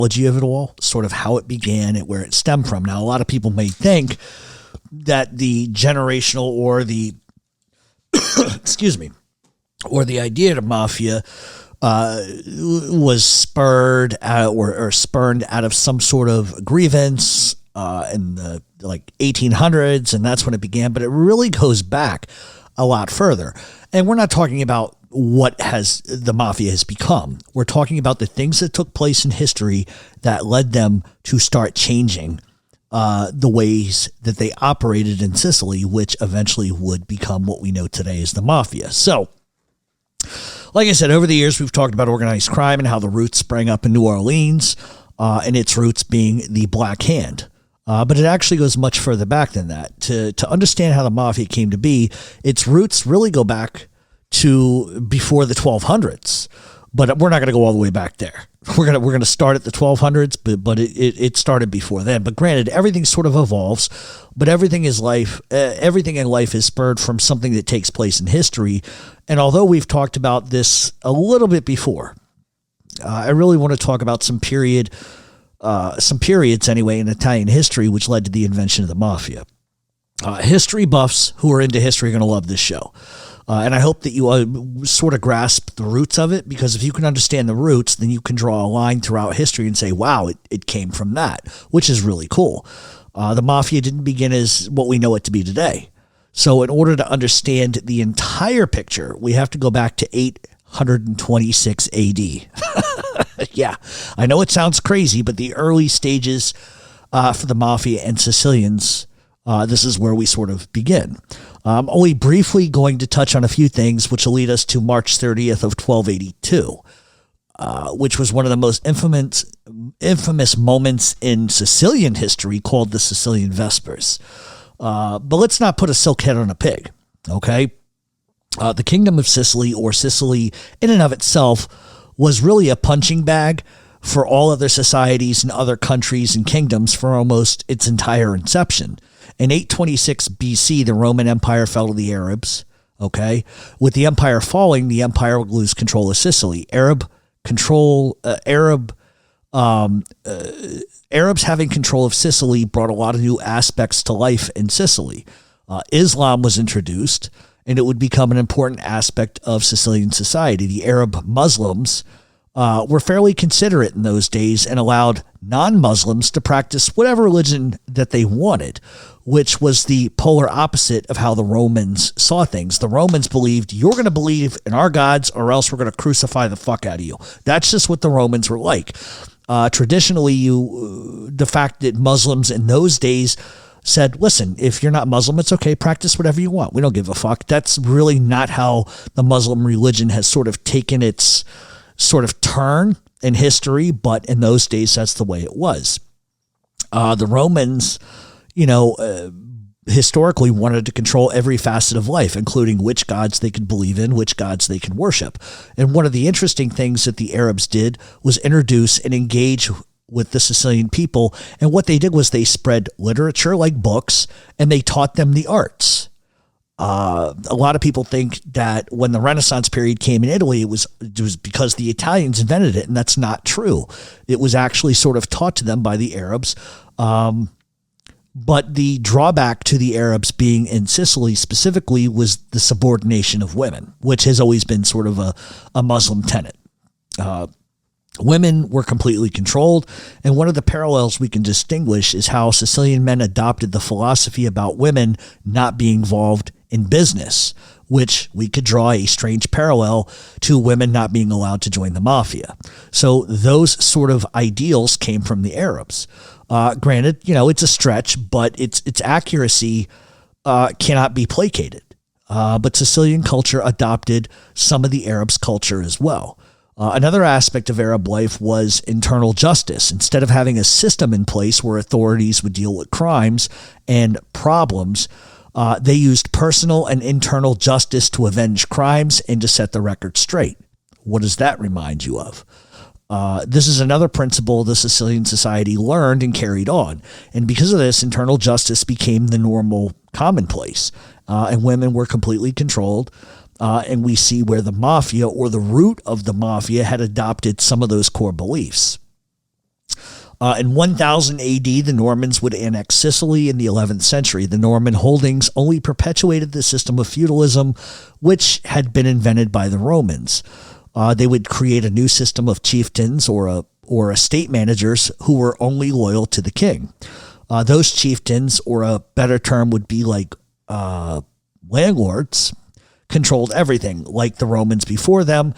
chronology of it all, sort of how it began and where it stemmed from. Now, a lot of people may think that the generational or the, excuse me, or the idea of mafia was spurred out or spurned out of some sort of grievance in the 1800s, and that's when it began. But it really goes back a lot further. And we're not talking about what the mafia has become. We're talking about the things that took place in history that led them to start changing the ways that they operated in Sicily, which eventually would become what we know today as the mafia. So, like I said, over the years, we've talked about organized crime and how the roots sprang up in New Orleans, and its roots being the Black Hand. But it actually goes much further back than that. To understand how the mafia came to be, its roots really go back to before the 1200s. But we're not going to go all the way back there. We're gonna start at the 1200s, but it started before then. But granted, everything sort of evolves, but everything in life is spurred from something that takes place in history. And although we've talked about this a little bit before, I really want to talk about some periods anyway in Italian history, which led to the invention of the mafia. History buffs who are into history are going to love this show. And I hope that you sort of grasp the roots of it, because if you can understand the roots, then you can draw a line throughout history and say, wow, it came from that, which is really cool. The mafia didn't begin as what we know it to be today. So in order to understand the entire picture, we have to go back to 826 AD. Yeah, I know it sounds crazy, but the early stages for the mafia and Sicilians, this is where we sort of begin. I'm only briefly going to touch on a few things, which will lead us to March 30th of 1282, which was one of the most infamous moments in Sicilian history, called the Sicilian Vespers. But let's not put a silk head on a pig, okay? The Kingdom of Sicily, or Sicily in and of itself, was really a punching bag for all other societies and other countries and kingdoms for almost its entire inception. In 826 BC, the Roman Empire fell to the Arabs. Okay, with the empire falling, the empire would lose control of Sicily. Arabs having control of Sicily brought a lot of new aspects to life in Sicily. Islam was introduced, and it would become an important aspect of Sicilian society. The Arab Muslims were fairly considerate in those days and allowed non-Muslims to practice whatever religion that they wanted, which was the polar opposite of how the Romans saw things. The Romans believed, you're going to believe in our gods or else we're going to crucify the fuck out of you. That's just what the Romans were like. Traditionally, the fact that Muslims in those days said, listen, if you're not Muslim, it's okay, practice whatever you want. We don't give a fuck. That's really not how the Muslim religion has sort of taken its sort of turn in history, but in those days, that's the way it was. The Romans, historically wanted to control every facet of life, including which gods they could believe in, which gods they could worship. And one of the interesting things that the Arabs did was introduce and engage with the Sicilian people. And what they did was they spread literature like books, and they taught them the arts. A lot of people think that when the Renaissance period came in Italy, it was because the Italians invented it, and that's not true. It was actually sort of taught to them by the Arabs. But the drawback to the Arabs being in Sicily specifically was the subordination of women, which has always been sort of a Muslim tenet. Women were completely controlled, and one of the parallels we can distinguish is how Sicilian men adopted the philosophy about women not being involved in business, which we could draw a strange parallel to women not being allowed to join the mafia. So those sort of ideals came from the Arabs. Granted, it's a stretch, but its accuracy cannot be placated. But Sicilian culture adopted some of the Arabs' culture as well. Another aspect of Arab life was internal justice. Instead of having a system in place where authorities would deal with crimes and problems, they used personal and internal justice to avenge crimes and to set the record straight. What does that remind you of? This is another principle the Sicilian society learned and carried on. And because of this, internal justice became the normal commonplace, and women were completely controlled. And we see where the mafia, or the root of the mafia, had adopted some of those core beliefs. In 1000 AD, the Normans would annex Sicily in the 11th century. The Norman holdings only perpetuated the system of feudalism, which had been invented by the Romans. They would create a new system of chieftains or estate managers who were only loyal to the king. Those chieftains, or a better term would be like landlords, controlled everything, like the Romans before them,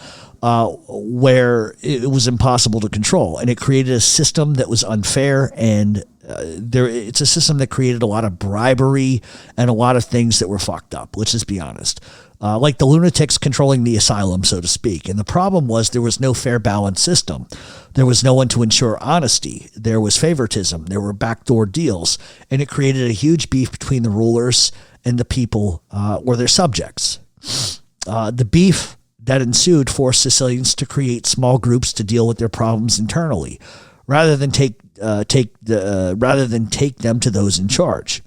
where it was impossible to control. And it created a system that was unfair, and it's a system that created a lot of bribery and a lot of things that were fucked up. Let's just be honest. Like the lunatics controlling the asylum, so to speak. And the problem was there was no fair balance system. There was no one to ensure honesty. There was favoritism. There were backdoor deals. And it created a huge beef between the rulers and the people or their subjects. The beef that ensued forced Sicilians to create small groups to deal with their problems internally, rather than take them to those in charge.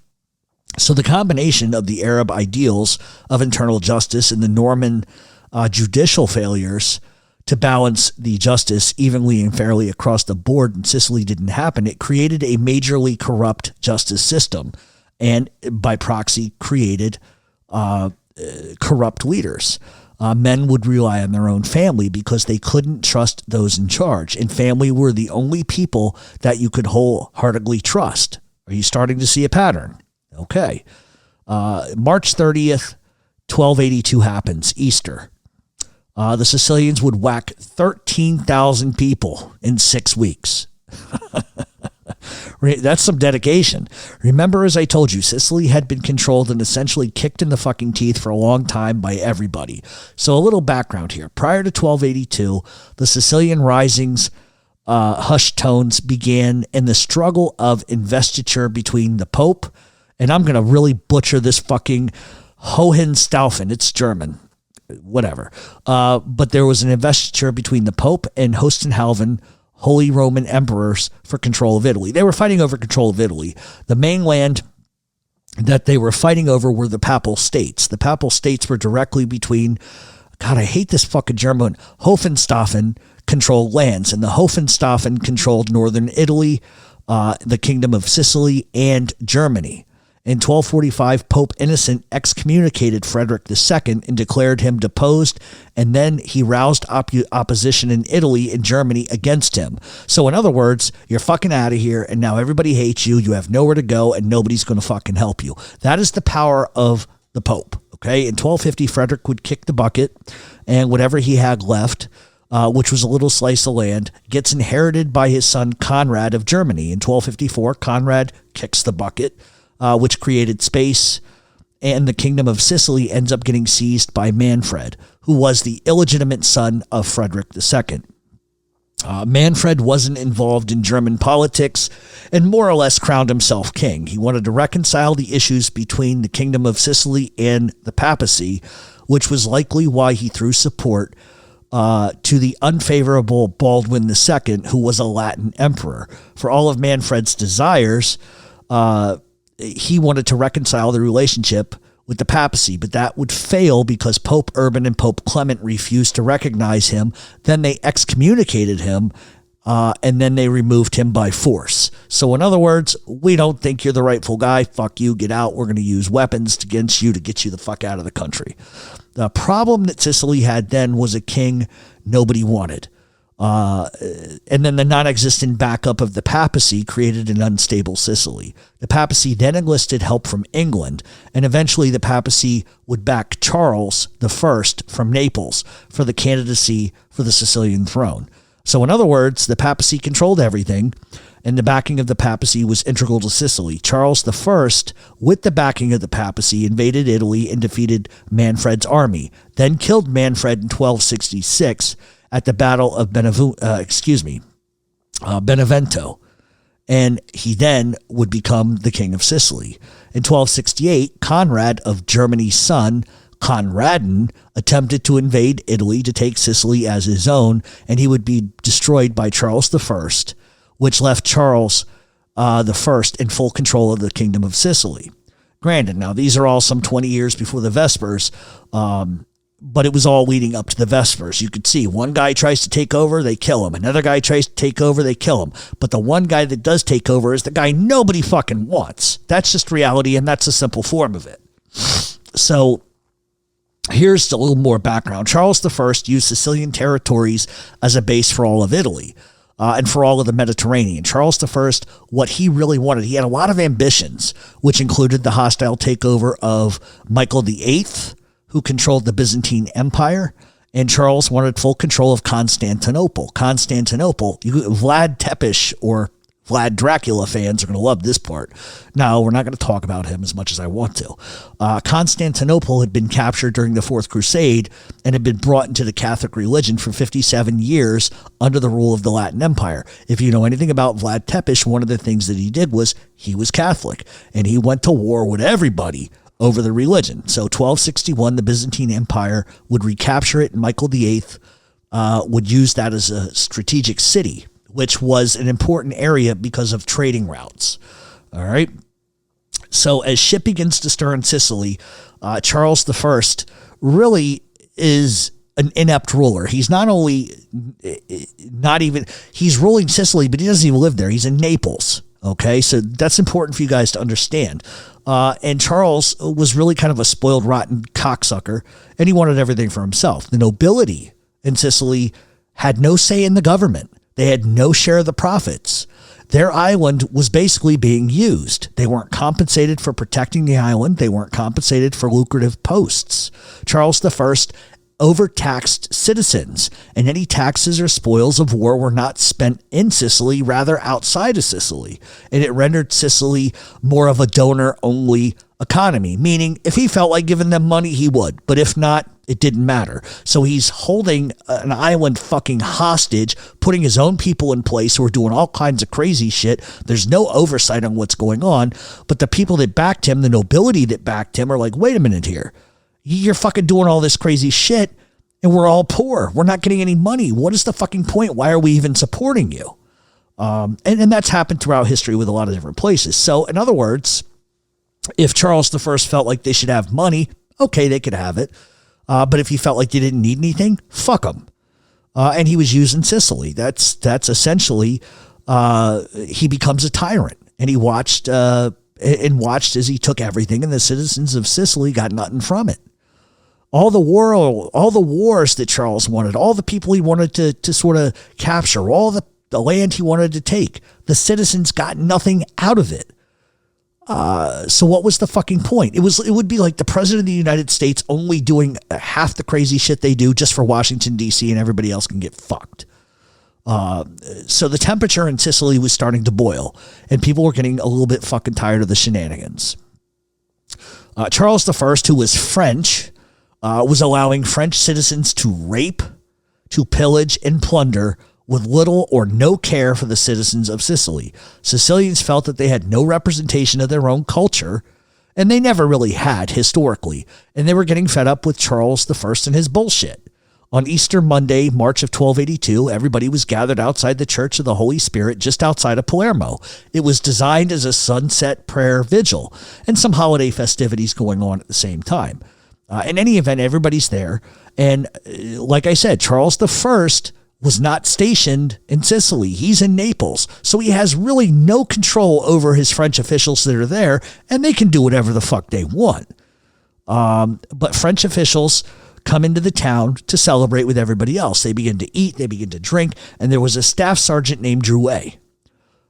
So the combination of the Arab ideals of internal justice and the Norman judicial failures to balance the justice evenly and fairly across the board in Sicily didn't happen. It created a majorly corrupt justice system, and by proxy created corrupt leaders. Men would rely on their own family because they couldn't trust those in charge, and family were the only people that you could wholeheartedly trust. Are you starting to see a pattern? Okay. March 30th, 1282 happens, Easter. The Sicilians would whack 13,000 people in 6 weeks. That's some dedication. Remember, as I told you, Sicily had been controlled and essentially kicked in the fucking teeth for a long time by everybody. So a little background here. Prior to 1282, the Sicilian risings, hushed tones began in the struggle of investiture between the Pope, and I'm going to really butcher this fucking Hohenstaufen. It's German. Whatever. But there was an investiture between the Pope and Hohenstaufen, Holy Roman Emperors, for control of Italy. They were fighting over control of Italy. The mainland that they were fighting over were the Papal States. The Papal States were directly between, God, I hate this fucking German, Hohenstaufen controlled lands, and the Hohenstaufen controlled northern Italy, the Kingdom of Sicily, and Germany. In 1245, Pope Innocent excommunicated Frederick II and declared him deposed, and then he roused opposition in Italy and Germany against him. So in other words, you're fucking out of here, and now everybody hates you, you have nowhere to go, and nobody's going to fucking help you. That is the power of the Pope, okay? In 1250, Frederick would kick the bucket, and whatever he had left, which was a little slice of land, gets inherited by his son Conrad of Germany. In 1254, Conrad kicks the bucket, which created space, and the Kingdom of Sicily ends up getting seized by Manfred, who was the illegitimate son of Frederick II. Manfred wasn't involved in German politics and more or less crowned himself king. He wanted to reconcile the issues between the Kingdom of Sicily and the papacy, which was likely why he threw support to the unfavorable Baldwin II, who was a Latin emperor. For all of Manfred's desires, he wanted to reconcile the relationship with the papacy, but that would fail because Pope Urban and Pope Clement refused to recognize him. Then they excommunicated him, and then they removed him by force. So in other words, we don't think you're the rightful guy. Fuck you, get out. We're going to use weapons against you to get you the fuck out of the country. The problem that Sicily had then was a king nobody wanted. And then the non-existent backup of the papacy created an unstable Sicily. The papacy then enlisted help from England, and eventually the papacy would back Charles I from Naples for the candidacy for the Sicilian throne. So in other words, the papacy controlled everything, and the backing of the papacy was integral to Sicily. Charles I, with the backing of the papacy, invaded Italy and defeated Manfred's army, then killed Manfred in 1266 at the Battle of Benevento, and he then would become the King of Sicily. In 1268, Conrad of Germany's son, Conradin, attempted to invade Italy to take Sicily as his own, and he would be destroyed by Charles I, which left Charles I in full control of the Kingdom of Sicily. Granted, now these are all some 20 years before the Vespers, but it was all leading up to the Vespers. You could see one guy tries to take over, they kill him. Another guy tries to take over, they kill him. But the one guy that does take over is the guy nobody fucking wants. That's just reality, and that's a simple form of it. So here's a little more background. Charles I used Sicilian territories as a base for all of Italy and for all of the Mediterranean. Charles I, what he really wanted, he had a lot of ambitions, which included the hostile takeover of Michael VIII, who controlled the Byzantine Empire, and Charles wanted full control of Constantinople. Vlad Tepes, or Vlad Dracula fans are going to love this part. No, we're not going to talk about him as much as I want to. Constantinople had been captured during the Fourth Crusade and had been brought into the Catholic religion for 57 years under the rule of the Latin Empire. If you know anything about Vlad Tepes, one of the things that he did was he was Catholic, and he went to war with everybody over the religion. So 1261, the Byzantine Empire would recapture it, and Michael VIII would use that as a strategic city, which was an important area because of trading routes. All right. So as shit begins to stir in Sicily, Charles I really is an inept ruler. He's not only he's ruling Sicily, but he doesn't even live there. He's in Naples. Okay, so that's important for you guys to understand. And Charles was really kind of a spoiled, rotten cocksucker, and he wanted everything for himself. The nobility in Sicily had no say in the government. They had no share of the profits. Their island was basically being used. They weren't compensated for protecting the island. They weren't compensated for lucrative posts. Charles I overtaxed citizens, and any taxes or spoils of war were not spent in Sicily, rather outside of Sicily. And it rendered Sicily more of a donor-only economy, meaning if he felt like giving them money, he would. But if not, it didn't matter. So he's holding an island fucking hostage, putting his own people in place who are doing all kinds of crazy shit. There's no oversight on what's going on. But the people that backed him, the nobility that backed him, are like, wait a minute here. You're fucking doing all this crazy shit, and we're all poor. We're not getting any money. What is the fucking point? Why are we even supporting you? And that's happened throughout history with a lot of different places. So, in other words, if Charles I felt like they should have money, okay, they could have it. But if he felt like they didn't need anything, fuck them. And he was using Sicily. That's essentially, he becomes a tyrant. And he watched as he took everything, and the citizens of Sicily got nothing from it. All the wars that Charles wanted, all the people he wanted to sort of capture, all the land he wanted to take, the citizens got nothing out of it. So what was the fucking point? It would be like the president of the United States only doing half the crazy shit they do just for Washington, D.C., and everybody else can get fucked. So the temperature in Sicily was starting to boil, and people were getting a little bit fucking tired of the shenanigans. Charles I, who was French, was allowing French citizens to rape, to pillage, and plunder with little or no care for the citizens of Sicily. Sicilians felt that they had no representation of their own culture, and they never really had historically, and they were getting fed up with Charles I and his bullshit. On Easter Monday, March of 1282, everybody was gathered outside the Church of the Holy Spirit just outside of Palermo. It was designed as a sunset prayer vigil, and some holiday festivities going on at the same time. In any event, everybody's there, and like I said, Charles I was not stationed in Sicily. He's in Naples. So he has really no control over his French officials that are there, and they can do whatever the fuck they want. But French officials come into the town to celebrate with everybody else. They begin to eat, they begin to drink, and there was a staff sergeant named Drouet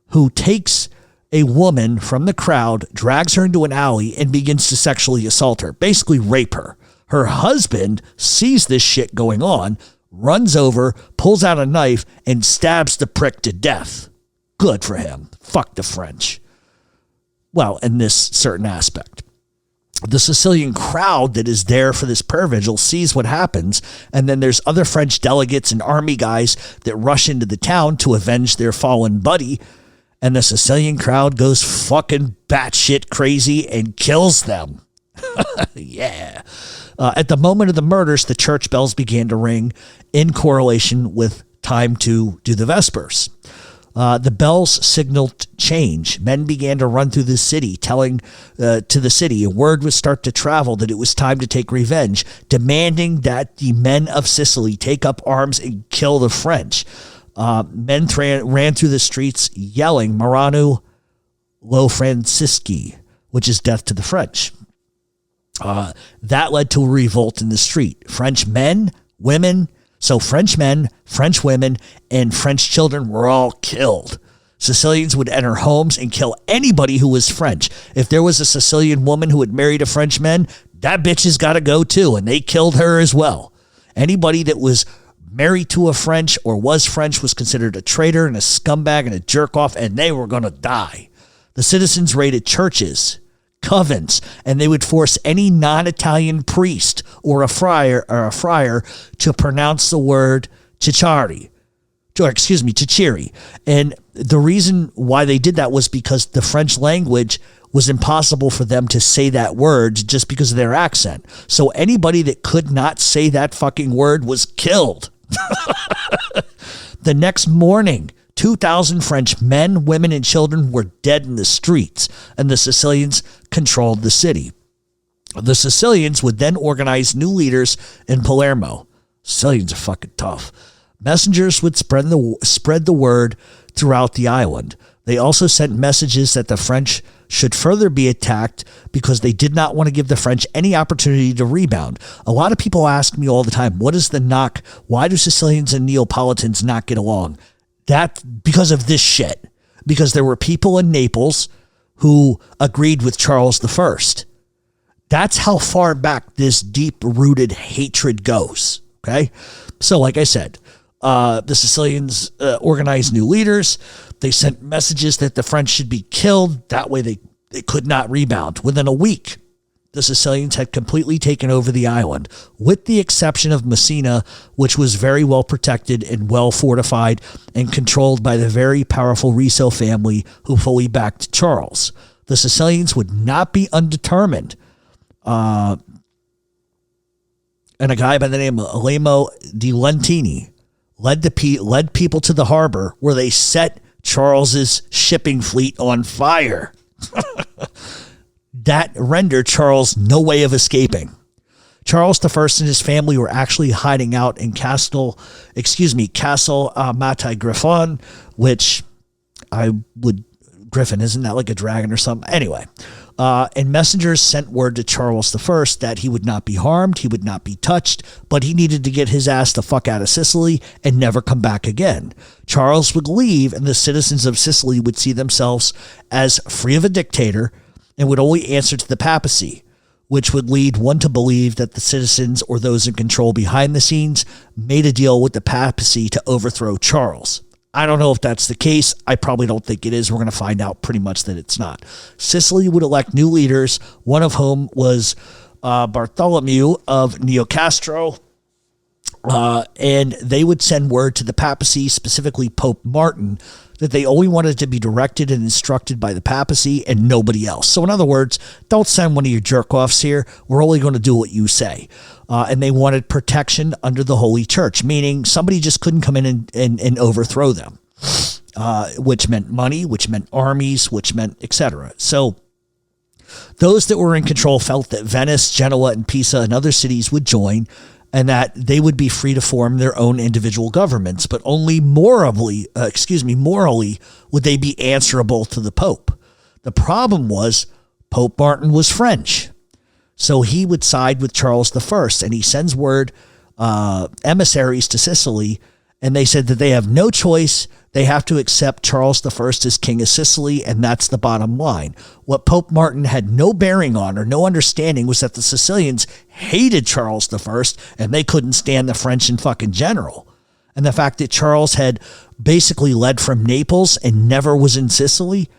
who takes a woman from the crowd, drags her into an alley, and begins to sexually assault her, basically rape her. Her husband sees this shit going on, runs over, pulls out a knife, and stabs the prick to death. Good for him. Fuck the French. Well, in this certain aspect. The Sicilian crowd that is there for this prayer vigil sees what happens, and then there's other French delegates and army guys that rush into the town to avenge their fallen buddy, and the Sicilian crowd goes fucking batshit crazy and kills them. Yeah. At the moment of the murders, the church bells began to ring in correlation with time to do the Vespers. The bells signaled change. Men began to run through the city, telling to the city, a word would start to travel that it was time to take revenge, demanding that the men of Sicily take up arms and kill the French. Men ran through the streets yelling, Marano Lo Francisci, which is death to the French. That led to a revolt in the street. French men, women, French women, and French children were all killed. Sicilians would enter homes and kill anybody who was French. If there was a Sicilian woman who had married a Frenchman, that bitch has got to go too, and they killed her as well. Anybody that was married to a French or was French was considered a traitor and a scumbag and a jerk-off, and they were going to die. The citizens raided churches, covens, and they would force any non-Italian priest or a friar to pronounce the word Cicciari. And the reason why they did that was because the French language was impossible for them to say that word just because of their accent. So anybody that could not say that fucking word was killed. The next morning, 2,000 French men, women, and children were dead in the streets, and the Sicilians controlled the city. The Sicilians would then organize new leaders in Palermo. Sicilians are fucking tough. Messengers would spread the word throughout the island. They also sent messages that the French should further be attacked because they did not want to give the French any opportunity to rebound. A lot of people ask me all the time, what is the knock? Why do Sicilians and Neapolitans not get along? That because of this shit. Because there were people in Naples who agreed with Charles I. That's how far back this deep-rooted hatred goes. Okay? So like I said, the Sicilians organized new leaders. They sent messages that the French should be killed. That way they could not rebound. Within a week, the Sicilians had completely taken over the island, with the exception of Messina, which was very well protected and well fortified and controlled by the very powerful Rizzo family who fully backed Charles. The Sicilians would not be undetermined. And a guy by the name of Alemo di Lentini led people to the harbor where they set Charles's shipping fleet on fire. That rendered Charles no way of escaping. Charles I and his family were actually hiding out in Castle Matai Griffon, which Griffin, isn't that like a dragon or something? Anyway, and messengers sent word to Charles I that he would not be harmed, he would not be touched, but he needed to get his ass the fuck out of Sicily and never come back again. Charles would leave, and the citizens of Sicily would see themselves as free of a dictator and would only answer to the papacy, which would lead one to believe that the citizens or those in control behind the scenes made a deal with the papacy to overthrow Charles. I don't know if that's the case. I probably don't think it is. We're going to find out pretty much that it's not. Sicily would elect new leaders, one of whom was Bartholomew of Neocastro, and they would send word to the papacy, specifically Pope Martin, that they only wanted to be directed and instructed by the papacy and nobody else. So in other words, don't send one of your jerk-offs here. We're only going to do what you say. And they wanted protection under the Holy Church, meaning somebody just couldn't come in and overthrow them, which meant money, which meant armies, which meant etc. So those that were in control felt that Venice, Genoa, and Pisa and other cities would join, and that they would be free to form their own individual governments, but only morally would they be answerable to the Pope. The problem was Pope Martin was French, so he would side with Charles I, and he sends word emissaries to Sicily, and they said that they have no choice. They have to accept Charles I as king of Sicily, and that's the bottom line. What Pope Martin had no bearing on or no understanding was that the Sicilians hated Charles I, and they couldn't stand the French in fucking general. And the fact that Charles had basically led from Naples and never was in Sicily,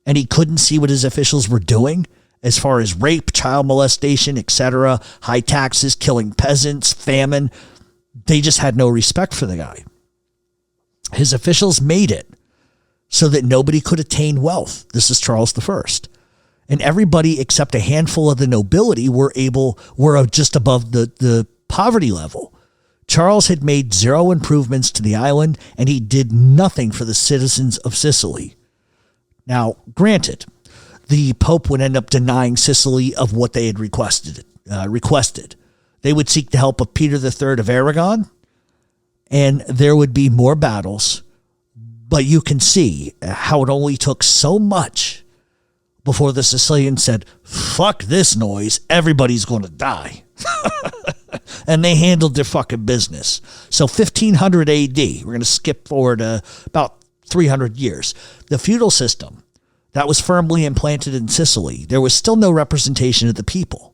and he couldn't see what his officials were doing as far as rape, child molestation, etc., high taxes, killing peasants, famine. They just had no respect for the guy. His officials made it so that nobody could attain wealth. This is Charles I. And everybody except a handful of the nobility were just above the poverty level. Charles had made zero improvements to the island, and he did nothing for the citizens of Sicily. Now, granted, the Pope would end up denying Sicily of what they had requested. They would seek the help of Peter III of Aragon, and there would be more battles. But you can see how it only took so much before the Sicilians said, fuck this noise, everybody's going to die. And they handled their fucking business. So 1500 AD, we're going to skip forward about 300 years. The feudal system that was firmly implanted in Sicily, there was still no representation of the people.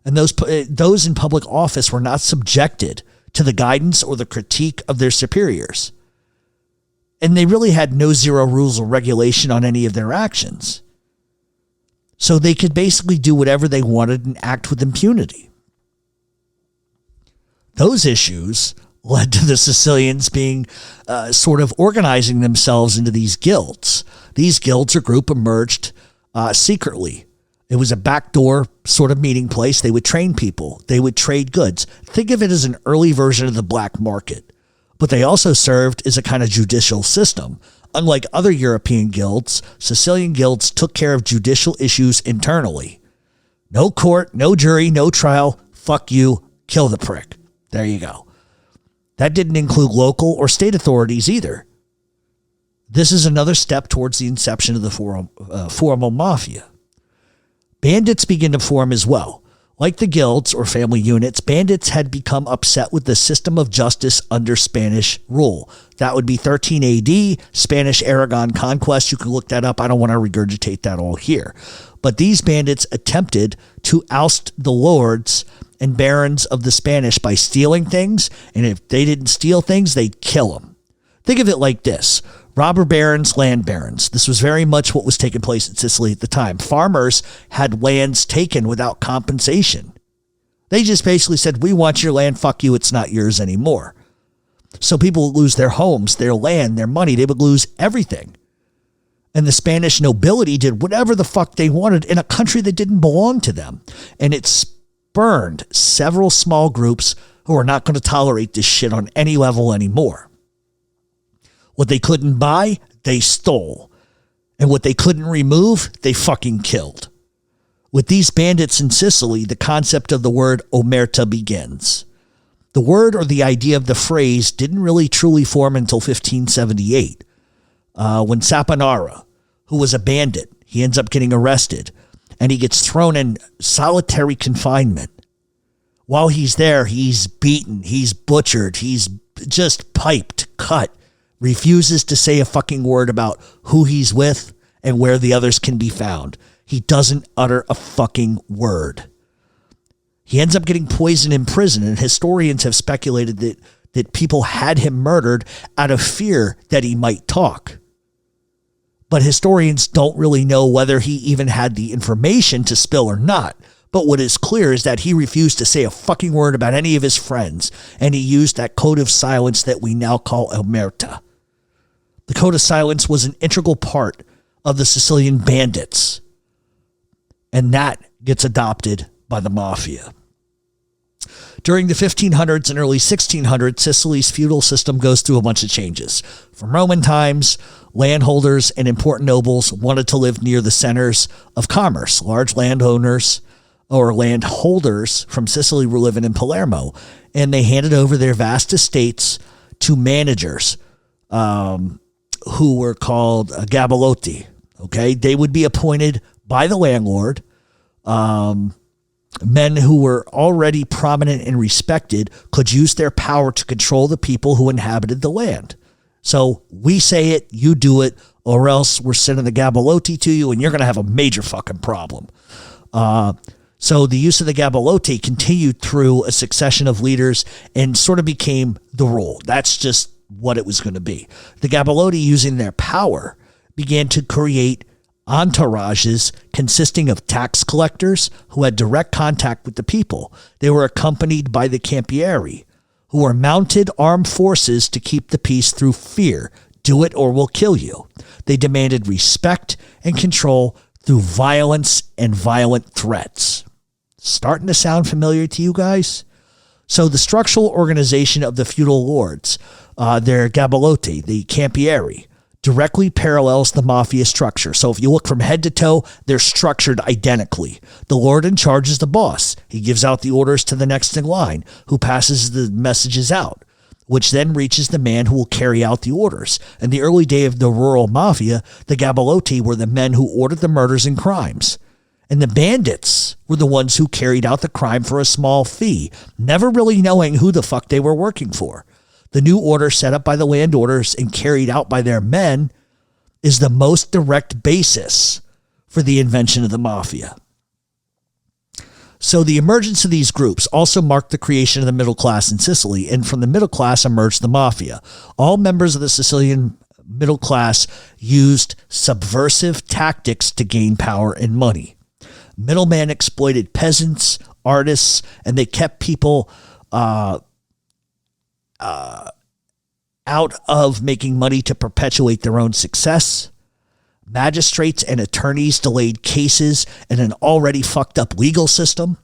And those in public office were not subjected to the guidance or the critique of their superiors. And they really had no zero rules or regulation on any of their actions. So they could basically do whatever they wanted and act with impunity. Those issues led to the Sicilians being sort of organizing themselves into these guilds. These guilds or group emerged secretly. It was a backdoor sort of meeting place. They would train people. They would trade goods. Think of it as an early version of the black market. But they also served as a kind of judicial system. Unlike other European guilds, Sicilian guilds took care of judicial issues internally. No court, no jury, no trial. Fuck you. Kill the prick. There you go. That didn't include local or state authorities either. This is another step towards the inception of the formal mafia. Bandits begin to form as well. Like the guilds or family units, bandits had become upset with the system of justice under Spanish rule. That would be 13 AD, Spanish Aragon conquest. You can look that up. I don't want to regurgitate that all here. But these bandits attempted to oust the lords and barons of the Spanish by stealing things, and if they didn't steal things, they'd kill them. Think of it like this. Robber barons, land barons. This was very much what was taking place in Sicily at the time. Farmers had lands taken without compensation. They just basically said, we want your land, fuck you, it's not yours anymore. So people would lose their homes, their land, their money. They would lose everything. And the Spanish nobility did whatever the fuck they wanted in a country that didn't belong to them. And it spurned several small groups who are not going to tolerate this shit on any level anymore. What they couldn't buy, they stole. And what they couldn't remove, they fucking killed. With these bandits in Sicily, the concept of the word omerta begins. The word or the idea of the phrase didn't really truly form until 1578, when Saponara, who was a bandit, he ends up getting arrested, and he gets thrown in solitary confinement. While he's there, he's beaten, he's butchered, he's just piped, cut, refuses to say a fucking word about who he's with and where the others can be found. He doesn't utter a fucking word. He ends up getting poisoned in prison, and historians have speculated that people had him murdered out of fear that he might talk. But historians don't really know whether he even had the information to spill or not. But what is clear is that he refused to say a fucking word about any of his friends, and he used that code of silence that we now call omerta. The code of silence was an integral part of the Sicilian bandits, and that gets adopted by the mafia. During the 1500s and early 1600s, Sicily's feudal system goes through a bunch of changes. From Roman times, landholders and important nobles wanted to live near the centers of commerce. Large landowners or landholders from Sicily were living in Palermo, and they handed over their vast estates to managers who were called gabolotti. Okay, they would be appointed by the landlord. Men who were already prominent and respected could use their power to control the people who inhabited the land. So we say it, you do it, or else we're sending the gabolotti to you and you're going to have a major fucking problem. So the use of the gabolotti continued through a succession of leaders and sort of became the rule. That's just what it was going to be. The gabolotti, using their power, began to create entourages consisting of tax collectors who had direct contact with the people. They were accompanied by the campieri, who were mounted armed forces to keep the peace through fear. Do it or we'll kill you. They demanded respect and control through violence and violent threats. Starting to sound familiar to you guys? So the structural organization of the feudal lords, their gabolotti, the campieri, directly parallels the mafia structure. So if you look from head to toe, they're structured identically. The lord in charge is the boss. He gives out the orders to the next in line, who passes the messages out, which then reaches the man who will carry out the orders. In the early day of the rural mafia, the gabolotti were the men who ordered the murders and crimes. And the bandits were the ones who carried out the crime for a small fee, never really knowing who the fuck they were working for. The new order set up by the landowners and carried out by their men is the most direct basis for the invention of the mafia. So the emergence of these groups also marked the creation of the middle class in Sicily, and from the middle class emerged the mafia. All members of the Sicilian middle class used subversive tactics to gain power and money. Middlemen exploited peasants, artists, and they kept people out of making money to perpetuate their own success. Magistrates and attorneys delayed cases in an already fucked up legal system.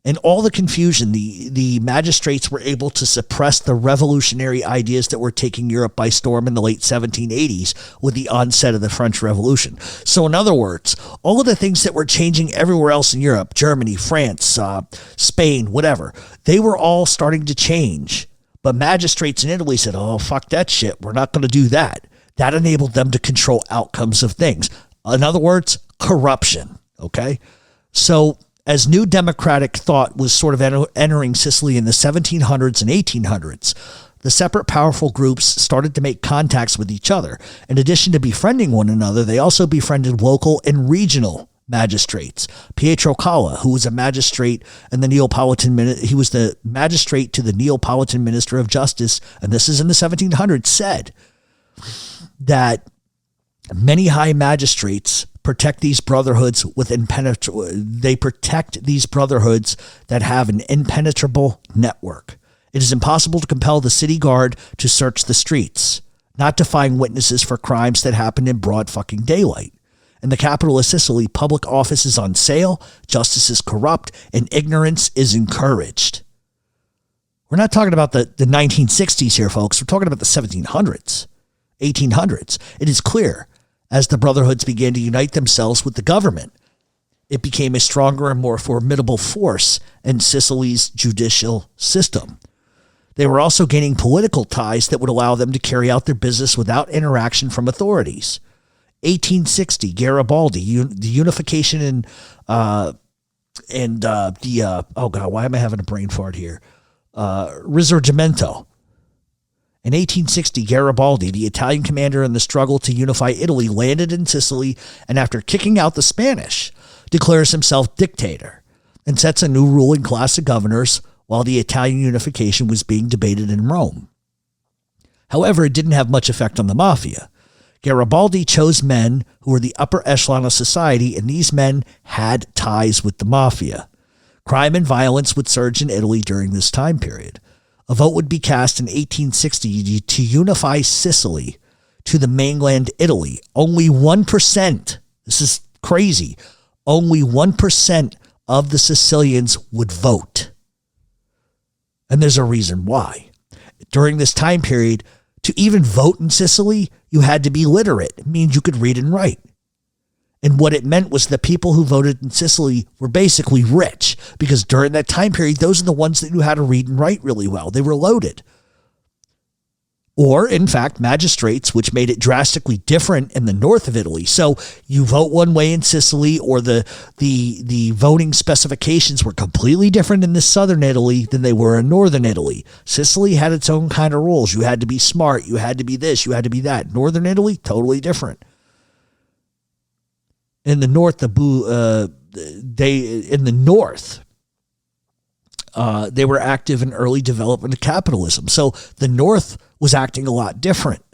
In all the confusion, the magistrates were able to suppress the revolutionary ideas that were taking Europe by storm in the late 1780s with the onset of the French Revolution. So in other words, all of the things that were changing everywhere else in Europe, Germany, France, Spain, whatever, they were all starting to change. But magistrates in Italy said, oh, fuck that shit. We're not going to do that. That enabled them to control outcomes of things. In other words, corruption. Okay? So as new democratic thought was sort of entering Sicily in the 1700s and 1800s, the separate powerful groups started to make contacts with each other. In addition to befriending one another, they also befriended local and regional magistrates. Pietro Calla, who was a magistrate and he was the magistrate to the Neapolitan Minister of Justice, and this is in the 1700s, said that many high magistrates protect these brotherhoods they protect these brotherhoods that have an impenetrable network. It is impossible to compel the city guard to search the streets, not to find witnesses for crimes that happened in broad fucking daylight. In the capital of Sicily, public office is on sale, justice is corrupt, and ignorance is encouraged. We're not talking about the 1960s here, folks. We're talking about the 1700s, 1800s. It is clear, as the brotherhoods began to unite themselves with the government, it became a stronger and more formidable force in Sicily's judicial system. They were also gaining political ties that would allow them to carry out their business without interaction from authorities. 1860, Garibaldi, the Unification and why am I having a brain fart here? Risorgimento. In 1860, Garibaldi, the Italian commander in the struggle to unify Italy, landed in Sicily and after kicking out the Spanish, declares himself dictator and sets a new ruling class of governors while the Italian unification was being debated in Rome. However, it didn't have much effect on the mafia. Garibaldi chose men who were the upper echelon of society, and these men had ties with the mafia. Crime and violence would surge in Italy during this time period. A vote would be cast in 1860 to unify Sicily to the mainland Italy. Only 1%, this is crazy, only 1% of the Sicilians would vote. And there's a reason why. During this time period, to even vote in Sicily, you had to be literate. It means you could read and write. And what it meant was the people who voted in Sicily were basically rich, because during that time period, those are the ones that knew how to read and write really well. They were loaded. Or, in fact, magistrates, which made it drastically different in the north of Italy. So you vote one way in Sicily, or the voting specifications were completely different in the southern Italy than they were in northern Italy. Sicily had its own kind of rules. You had to be smart. You had to be this. You had to be that. Northern Italy, totally different. In the north, they were active in early development of capitalism. So the north was acting a lot different.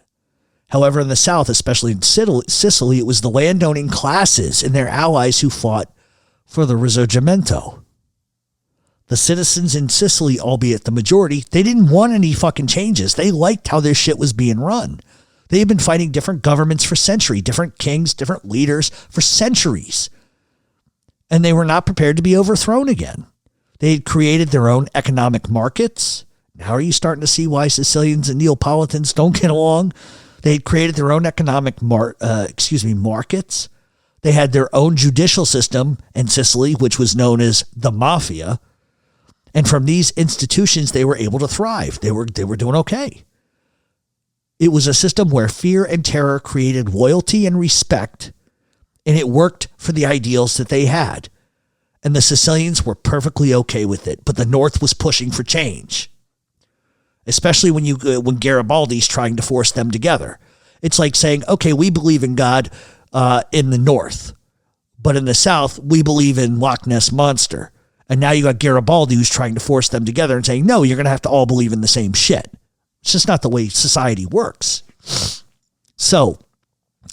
However, in the south, especially in Sicily, it was the landowning classes and their allies who fought for the Risorgimento. The citizens in Sicily, albeit the majority, they didn't want any fucking changes. They liked how their shit was being run. They had been fighting different governments for centuries, different kings, different leaders for centuries. And they were not prepared to be overthrown again. They had created their own economic markets. Now are you starting to see why Sicilians and Neapolitans don't get along? They had created their own economic markets. They had their own judicial system in Sicily, which was known as the Mafia. And from these institutions, they were able to thrive. They were doing okay. It was a system where fear and terror created loyalty and respect, and it worked for the ideals that they had. And the Sicilians were perfectly okay with it, but the North was pushing for change, especially when Garibaldi's trying to force them together. It's like saying, okay, we believe in God in the North, but in the South, we believe in Loch Ness Monster. And now you got Garibaldi who's trying to force them together and saying, no, you're going to have to all believe in the same shit. It's just not the way society works. So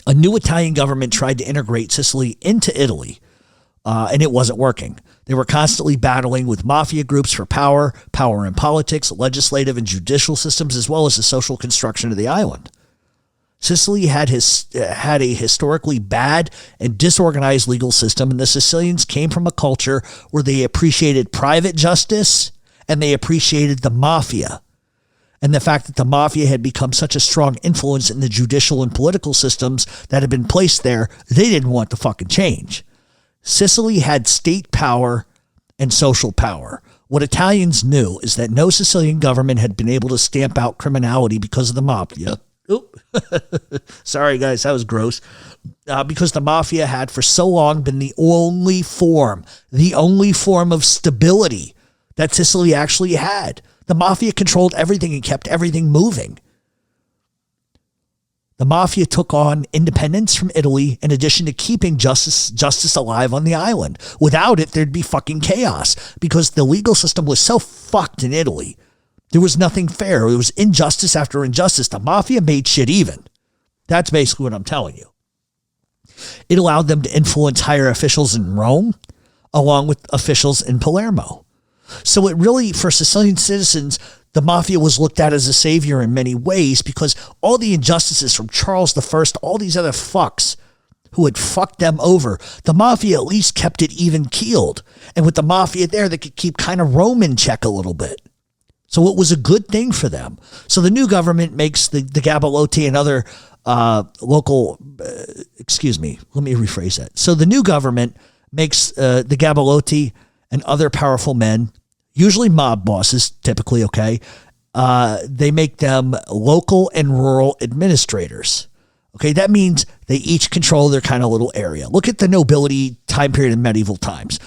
a new Italian government tried to integrate Sicily into Italy, and it wasn't working. They were constantly battling with mafia groups for power in politics, legislative and judicial systems, as well as the social construction of the island. Sicily had a historically bad and disorganized legal system, and the Sicilians came from a culture where they appreciated private justice and they appreciated the mafia. And the fact that the mafia had become such a strong influence in the judicial and political systems that had been placed there, they didn't want to fucking change. Sicily had state power and social power. What Italians knew is that no Sicilian government had been able to stamp out criminality because of the mafia. Sorry, guys, that was gross. Because the mafia had for so long been the only form of stability that Sicily actually had. The mafia controlled everything and kept everything moving. The mafia took on independence from Italy in addition to keeping justice alive on the island. Without it, there'd be fucking chaos because the legal system was so fucked in Italy. There was nothing fair. It was injustice after injustice. The mafia made shit even. That's basically what I'm telling you. It allowed them to influence higher officials in Rome, along with officials in Palermo. So it really, for Sicilian citizens, the mafia was looked at as a savior in many ways because all the injustices from Charles I, all these other fucks who had fucked them over, the mafia at least kept it even keeled. And with the mafia there, they could keep kind of Rome in check a little bit. So it was a good thing for them. So the new government makes the Gabalotti and other local, let me rephrase that. So the new government makes the Gabalotti and other powerful men, usually mob bosses, typically, okay, they make them local and rural administrators. Okay, that means they each control their kind of little area. Look at the nobility time period in medieval times.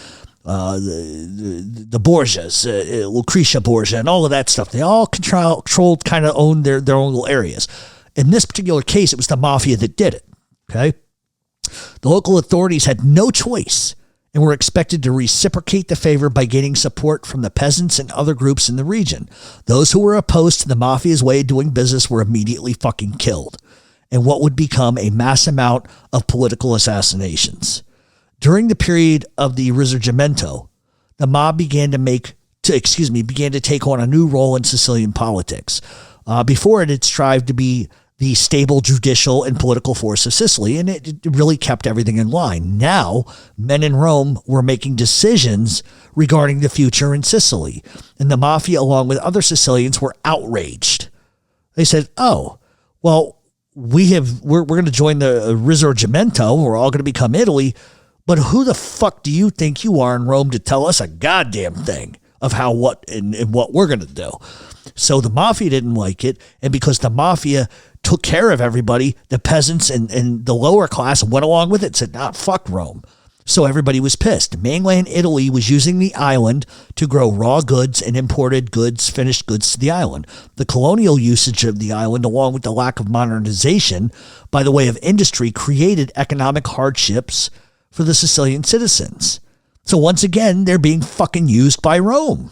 The Borgias, Lucretia Borgia, and all of that stuff. They all controlled, kind of owned their own little areas. In this particular case, it was the mafia that did it. Okay, the local authorities had no choice and were expected to reciprocate the favor by gaining support from the peasants and other groups in the region. Those who were opposed to the mafia's way of doing business were immediately fucking killed, and what would become a mass amount of political assassinations. During the period of the Risorgimento, the mob began to take on a new role in Sicilian politics. Before it had strived to be the stable judicial and political force of Sicily, and it really kept everything in line. Now, men in Rome were making decisions regarding the future in Sicily, and the mafia, along with other Sicilians, were outraged. They said, oh, well, we're going to join the Risorgimento, we're all going to become Italy, but who the fuck do you think you are in Rome to tell us a goddamn thing of how, what, and what we're going to do? So the mafia didn't like it, and because the mafia took care of everybody, the peasants and the lower class went along with it, said, nah, fuck Rome. So everybody was pissed. Mainland Italy was using the island to grow raw goods and imported goods, finished goods to the island. The colonial usage of the island, along with the lack of modernization by the way of industry, created economic hardships for the Sicilian citizens. So once again, they're being fucking used by Rome.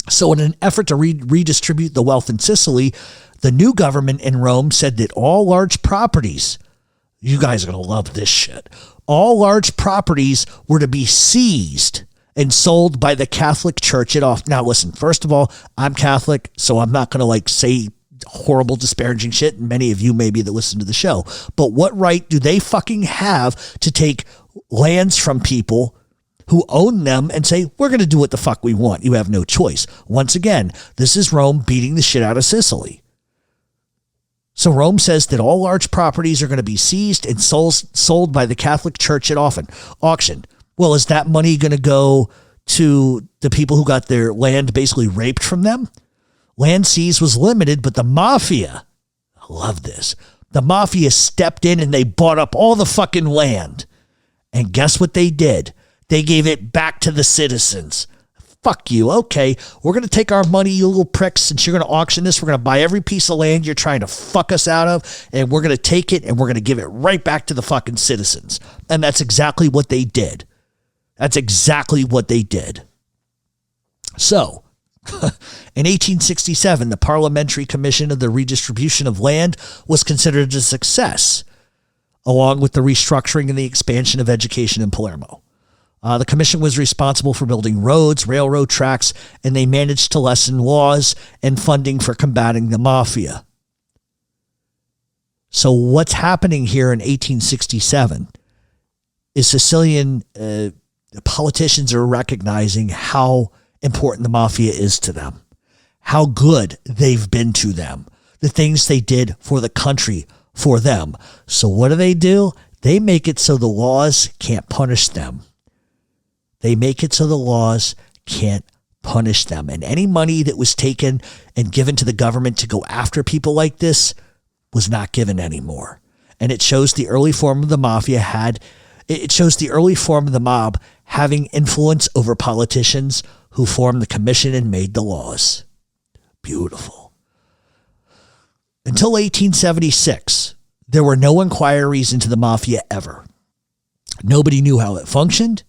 So in an effort to redistribute the wealth in Sicily, the new government in Rome said that all large properties, you guys are going to love this shit, all large properties were to be seized and sold by the Catholic Church. Now listen, first of all, I'm Catholic, so I'm not going to say horrible disparaging shit, and many of you maybe that listen to the show, but what right do they fucking have to take lands from people who own them and say, we're going to do what the fuck we want. You have no choice. Once again, this is Rome beating the shit out of Sicily. So Rome says that all large properties are going to be seized and sold by the Catholic Church at auction. Well, is that money going to go to the people who got their land basically raped from them? Land seized was limited, but the mafia, I love this, the mafia stepped in and they bought up all the fucking land. And guess what they did? They gave it back to the citizens. Fuck you. Okay, we're going to take our money, you little pricks, since you're going to auction this. We're going to buy every piece of land you're trying to fuck us out of, and we're going to take it and we're going to give it right back to the fucking citizens. And that's exactly what they did. That's exactly what they did. So, in 1867, the Parliamentary Commission of the Redistribution of Land was considered a success, along with the restructuring and the expansion of education in Palermo. The commission was responsible for building roads, railroad tracks, and they managed to lessen laws and funding for combating the mafia. So what's happening here in 1867 is Sicilian politicians are recognizing how important the mafia is to them, how good they've been to them, the things they did for the country, for them. So what do? They make it so the laws can't punish them. They make it so the laws can't punish them. And any money that was taken and given to the government to go after people like this was not given anymore. And it shows the early form of the mafia it shows the early form of the mob having influence over politicians who formed the commission and made the laws. Beautiful. Until 1876, there were no inquiries into the mafia ever. Nobody knew how it functioned.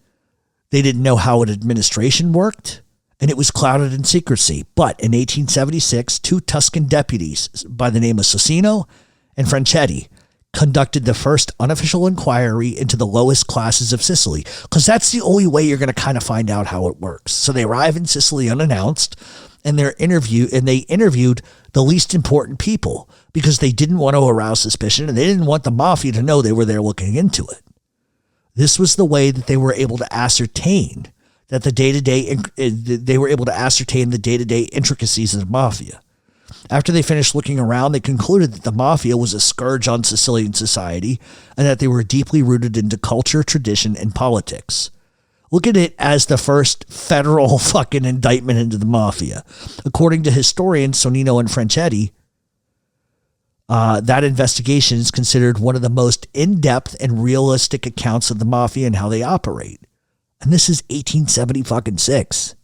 They didn't know how its administration worked, and it was clouded in secrecy. But in 1876, two Tuscan deputies by the name of Socino and Franchetti conducted the first unofficial inquiry into the lowest classes of Sicily, because that's the only way you're going to kind of find out how it works. So they arrive in Sicily unannounced, and they interviewed the least important people because they didn't want to arouse suspicion, and they didn't want the mafia to know they were there looking into it. This was the way that they were able to ascertain that the day-to-day intricacies of the mafia. After they finished looking around, they concluded that the mafia was a scourge on Sicilian society and that they were deeply rooted into culture, tradition, and politics. Look at it as the first federal fucking indictment into the mafia. According to historians Sonino and Franchetti, that investigation is considered one of the most in-depth and realistic accounts of the mafia and how they operate. And this is 1876.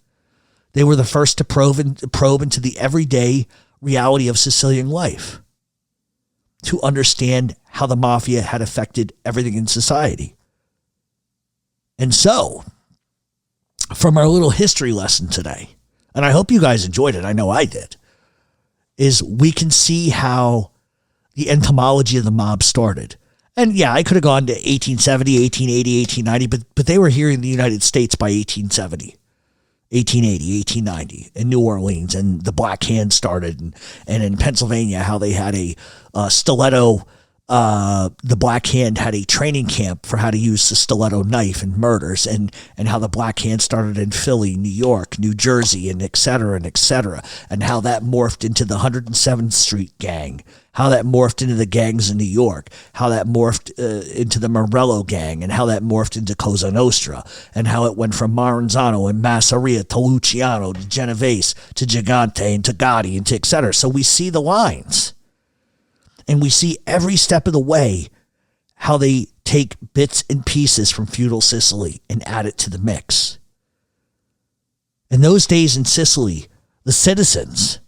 They were the first to probe into the everyday reality of Sicilian life, to understand how the mafia had affected everything in society. And so, from our little history lesson today, and I hope you guys enjoyed it, I know I did, is we can see how the etymology of the mob started. And yeah, I could have gone to 1870, 1880, 1890, but they were here in the United States by 1870. 1880, 1890 in New Orleans, and the Black Hand started, and in Pennsylvania, how they had a stiletto. The Black Hand had a training camp for how to use the stiletto knife in murders, and how the Black Hand started in Philly, New York, New Jersey, and et cetera, and how that morphed into the 107th Street gang, how that morphed into the gangs in New York, how that morphed into the Morello gang, and how that morphed into Cosa Nostra, and how it went from Maranzano and Masseria to Luciano to Genovese to Gigante and to Gotti and to et cetera. So we see the lines. And we see every step of the way how they take bits and pieces from feudal Sicily and add it to the mix. In those days in Sicily, the citizens,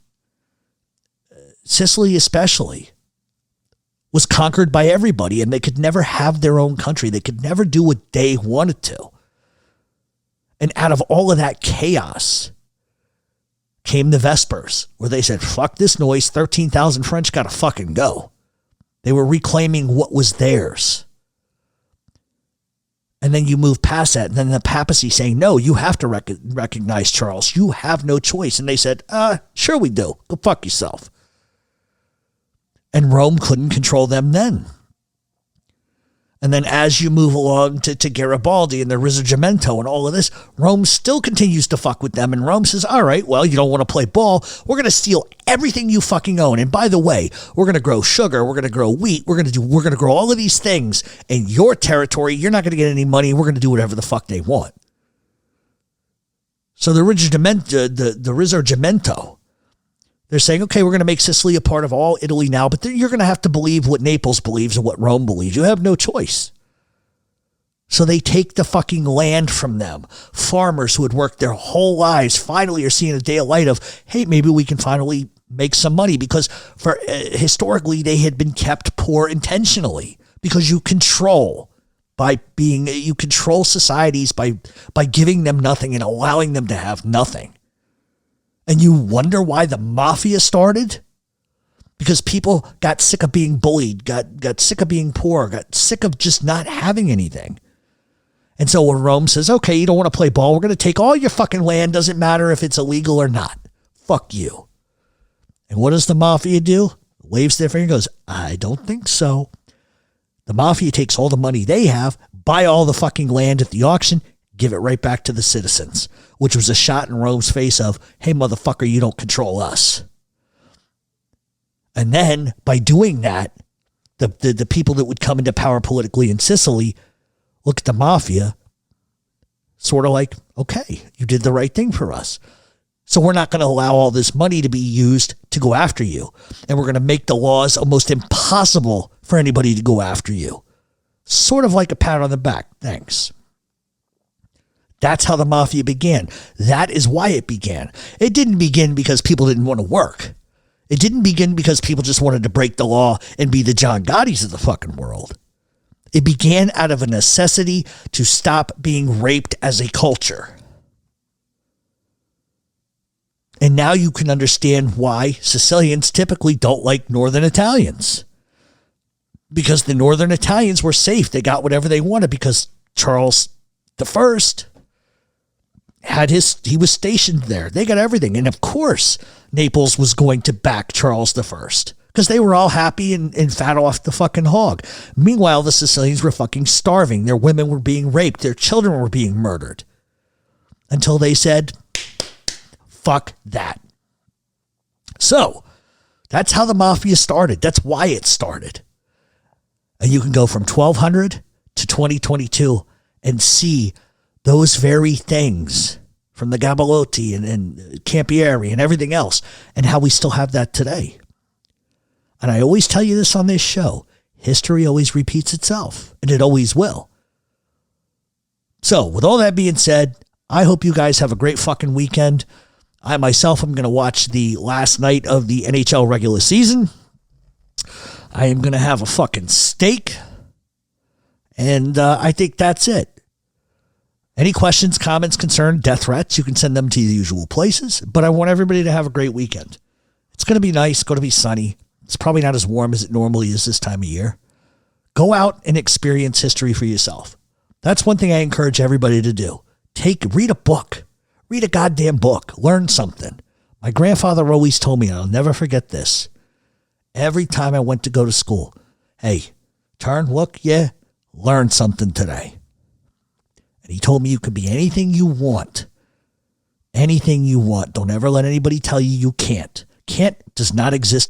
Sicily especially, was conquered by everybody, and they could never have their own country. They could never do what they wanted to. And out of all of that chaos came the Vespers, where they said, fuck this noise, 13,000 French gotta fucking go. They were reclaiming what was theirs. And then you move past that, and then the papacy saying, no, you have to recognize Charles. You have no choice. And they said, sure we do. Go fuck yourself. And Rome couldn't control them then. And then as you move along to Garibaldi and the Risorgimento and all of this, Rome still continues to fuck with them. And Rome says, all right, well, you don't want to play ball. We're going to steal everything you fucking own. And by the way, we're going to grow sugar. We're going to grow wheat. We're going to grow all of these things in your territory. You're not going to get any money. We're going to do whatever the fuck they want. So the Risorgimento, they're saying, okay, we're going to make Sicily a part of all Italy now, but you're going to have to believe what Naples believes and what Rome believes. You have no choice. So they take the fucking land from them. Farmers who had worked their whole lives finally are seeing a day of light of, hey, maybe we can finally make some money, because historically they had been kept poor intentionally, because you control societies by giving them nothing and allowing them to have nothing. And you wonder why the mafia started? Because people got sick of being bullied, got sick of being poor, got sick of just not having anything. And so when Rome says, okay, you don't want to play ball, we're going to take all your fucking land, doesn't matter if it's illegal or not. Fuck you. And what does the mafia do? Waves their finger and goes, I don't think so. The mafia takes all the money they have, buy all the fucking land at the auction, give it right back to the citizens, which was a shot in Rome's face of, hey, motherfucker, you don't control us. And then by doing that, the people that would come into power politically in Sicily look at the mafia sort of like, okay, you did the right thing for us. So we're not going to allow all this money to be used to go after you. And we're going to make the laws almost impossible for anybody to go after you. Sort of like a pat on the back. Thanks. That's how the mafia began. That is why it began. It didn't begin because people didn't want to work. It didn't begin because people just wanted to break the law and be the John Gottis of the fucking world. It began out of a necessity to stop being raped as a culture. And now you can understand why Sicilians typically don't like Northern Italians. Because the Northern Italians were safe. They got whatever they wanted because Charles I he was stationed there. They got everything. And of course, Naples was going to back Charles I because they were all happy and fat off the fucking hog. Meanwhile, the Sicilians were fucking starving. Their women were being raped. Their children were being murdered. Until they said, fuck that. So that's how the mafia started. That's why it started. And you can go from 1200 to 2022 and see those very things from the Gabalotti and Campieri and everything else, and how we still have that today. And I always tell you this on this show, history always repeats itself, and it always will. So with all that being said, I hope you guys have a great fucking weekend. I myself am going to watch the last night of the NHL regular season. I am going to have a fucking steak. And I think that's it. Any questions, comments, concerns, death threats, you can send them to the usual places. But I want everybody to have a great weekend. It's going to be nice. It's going to be sunny. It's probably not as warm as it normally is this time of year. Go out and experience history for yourself. That's one thing I encourage everybody to do. Read a book. Read a goddamn book. Learn something. My grandfather always told me, and I'll never forget this. Every time I went to go to school, hey, turn, look, learn something today. And he told me you could be anything you want. Anything you want. Don't ever let anybody tell you you can't. Can't does not exist.